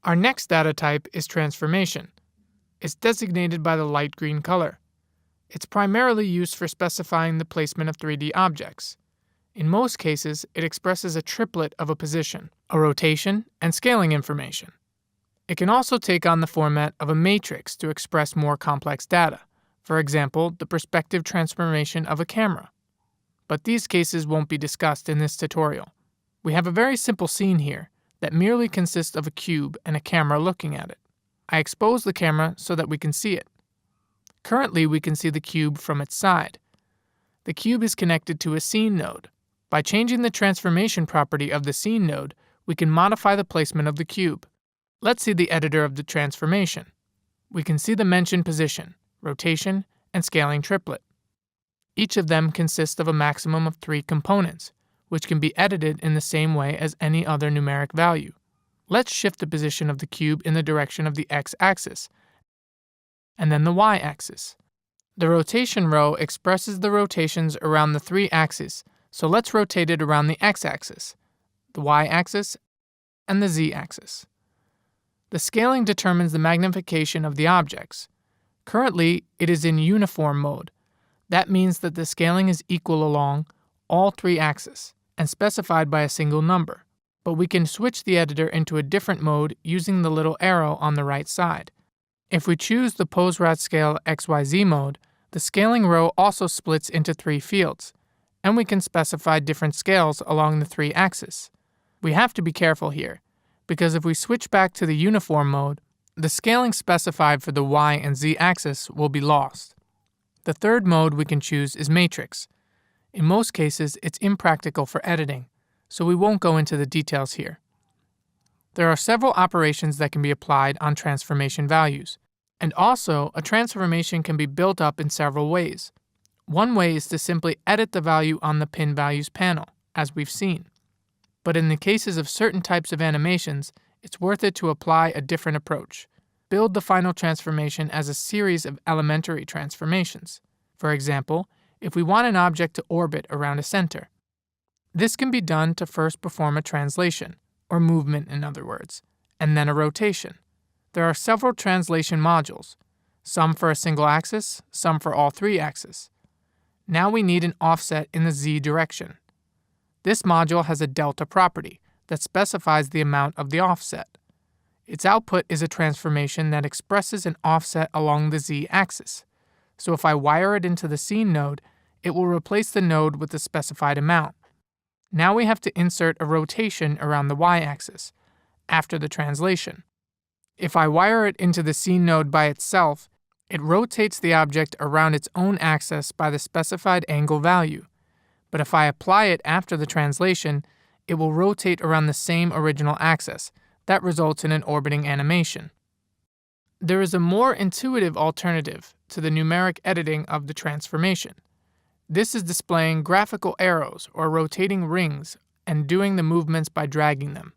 Our next data type is transformation. It's designated by the light green color. It's primarily used for specifying the placement of 3D objects. In most cases, it expresses a triplet of a position, a rotation, and scaling information. It can also take on the format of a matrix to express more complex data, for example, the perspective transformation of a camera. But these cases won't be discussed in this tutorial. We have a very simple scene here that merely consists of a cube and a camera looking at it. I expose the camera so that we can see it. Currently, we can see the cube from its side. The cube is connected to a scene node. By changing the transformation property of the scene node, we can modify the placement of the cube. Let's see the editor of the transformation. We can see the mentioned position, rotation, and scaling triplet. Each of them consists of a maximum of 3 components, which can be edited in the same way as any other numeric value. Let's shift the position of the cube in the direction of the x-axis, and then the y-axis. The rotation row expresses the rotations around the 3 axes, so let's rotate it around the x-axis, the y-axis, and the z-axis. The scaling determines the magnification of the objects. Currently, it is in uniform mode. That means that the scaling is equal along all 3 axes and specified by a single number, but we can switch the editor into a different mode using the little arrow on the right side. If we choose the Pose-Rad Scale XYZ mode, the scaling row also splits into 3 fields, and we can specify different scales along the 3 axes. We have to be careful here, because if we switch back to the uniform mode, the scaling specified for the y and z axis will be lost. The third mode we can choose is matrix. In most cases, it's impractical for editing, so we won't go into the details here. There are several operations that can be applied on transformation values, and also a transformation can be built up in several ways. One way is to simply edit the value on the pin values panel, as we've seen. But in the cases of certain types of animations, it's worth it to apply a different approach. Build the final transformation as a series of elementary transformations. For example, if we want an object to orbit around a center. This can be done to first perform a translation, or movement in other words, and then a rotation. There are several translation modules, some for a single axis, some for all 3 axes. Now we need an offset in the z direction. This module has a delta property that specifies the amount of the offset. Its output is a transformation that expresses an offset along the z-axis. So if I wire it into the scene node, it will replace the node with the specified amount. Now we have to insert a rotation around the y-axis, after the translation. If I wire it into the scene node by itself, it rotates the object around its own axis by the specified angle value. But if I apply it after the translation, it will rotate around the same original axis. That results in an orbiting animation. There is a more intuitive alternative to the numeric editing of the transformation. This is displaying graphical arrows or rotating rings and doing the movements by dragging them.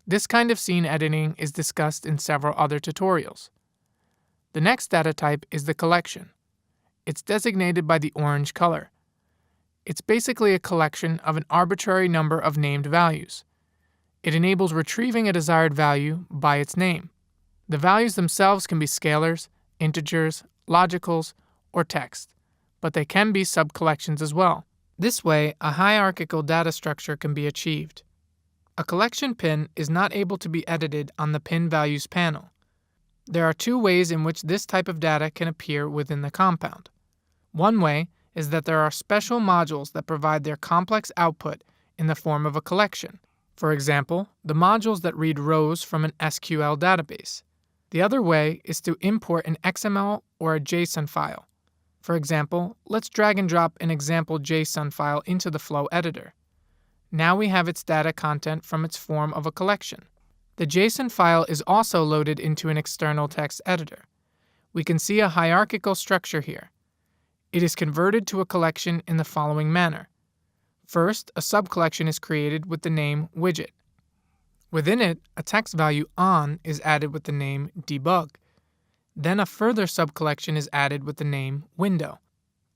This kind of scene editing is discussed in several other tutorials. The next data type is the collection. It's designated by the orange color. It's basically a collection of an arbitrary number of named values. It enables retrieving a desired value by its name. The values themselves can be scalars, integers, logicals, or text, but they can be subcollections as well. This way, a hierarchical data structure can be achieved. A collection pin is not able to be edited on the pin values panel. There are 2 ways in which this type of data can appear within the compound. One way is that there are special modules that provide their complex output in the form of a collection. For example, the modules that read rows from an SQL database. The other way is to import an XML or a JSON file. For example, let's drag and drop an example JSON file into the Flow editor. Now we have its data content from its form of a collection. The JSON file is also loaded into an external text editor. We can see a hierarchical structure here. It is converted to a collection in the following manner. First, a subcollection is created with the name widget. Within it, a text value on is added with the name debug. Then a further subcollection is added with the name window.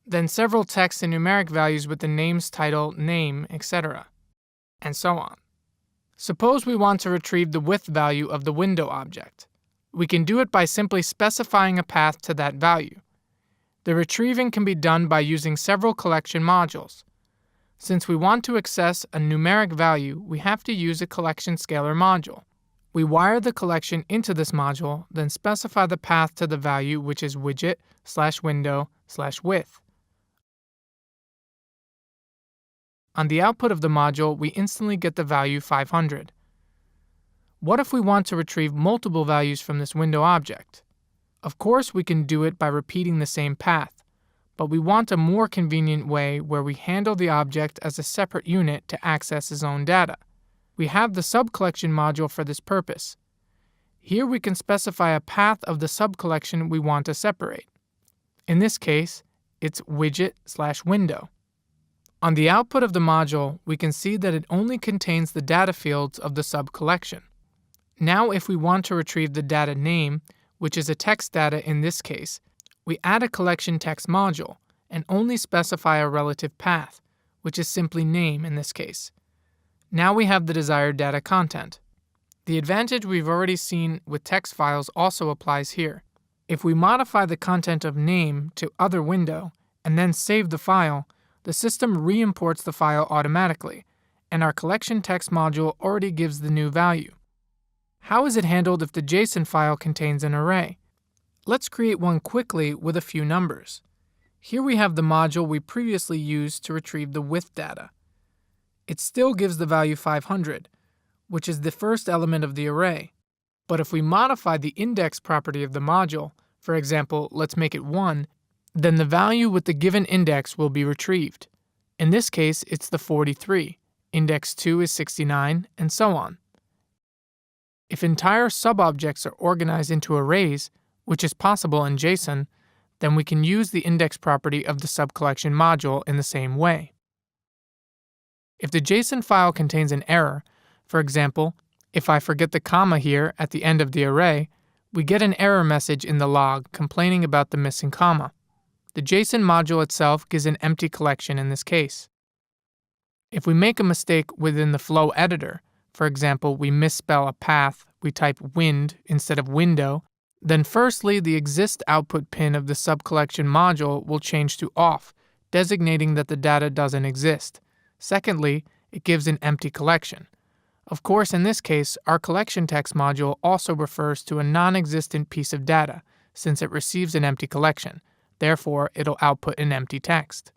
Then several text and numeric values with the name's title, name, etc. And so on. Suppose we want to retrieve the width value of the window object. We can do it by simply specifying a path to that value. The retrieving can be done by using several collection modules. Since we want to access a numeric value, we have to use a collection scalar module. We wire the collection into this module, then specify the path to the value, which is widget/window/width. On the output of the module, we instantly get the value 500. What if we want to retrieve multiple values from this window object? Of course, we can do it by repeating the same path, but we want a more convenient way where we handle the object as a separate unit to access its own data. We have the subcollection module for this purpose. Here we can specify a path of the subcollection we want to separate. In this case, it's widget/window. On the output of the module, we can see that it only contains the data fields of the subcollection. Now if we want to retrieve the data name, which is a text data in this case, we add a collection text module and only specify a relative path, which is simply name in this case. Now we have the desired data content. The advantage we've already seen with text files also applies here. If we modify the content of name to other window and then save the file, the system re-imports the file automatically, and our collection text module already gives the new value. How is it handled if the JSON file contains an array? Let's create one quickly with a few numbers. Here we have the module we previously used to retrieve the width data. It still gives the value 500, which is the first element of the array. But if we modify the index property of the module, for example, let's make it 1, then the value with the given index will be retrieved. In this case, it's the 43, index 2 is 69, and so on. If entire subobjects are organized into arrays, which is possible in JSON, then we can use the index property of the subcollection module in the same way. If the JSON file contains an error, for example, if I forget the comma here at the end of the array, we get an error message in the log complaining about the missing comma. The JSON module itself gives an empty collection in this case. If we make a mistake within the flow editor, for example, we misspell a path, we type wind instead of window, then firstly, the exist output pin of the subcollection module will change to off, designating that the data doesn't exist. Secondly, it gives an empty collection. Of course, in this case, our collection text module also refers to a non-existent piece of data, since it receives an empty collection. Therefore, it'll output an empty text.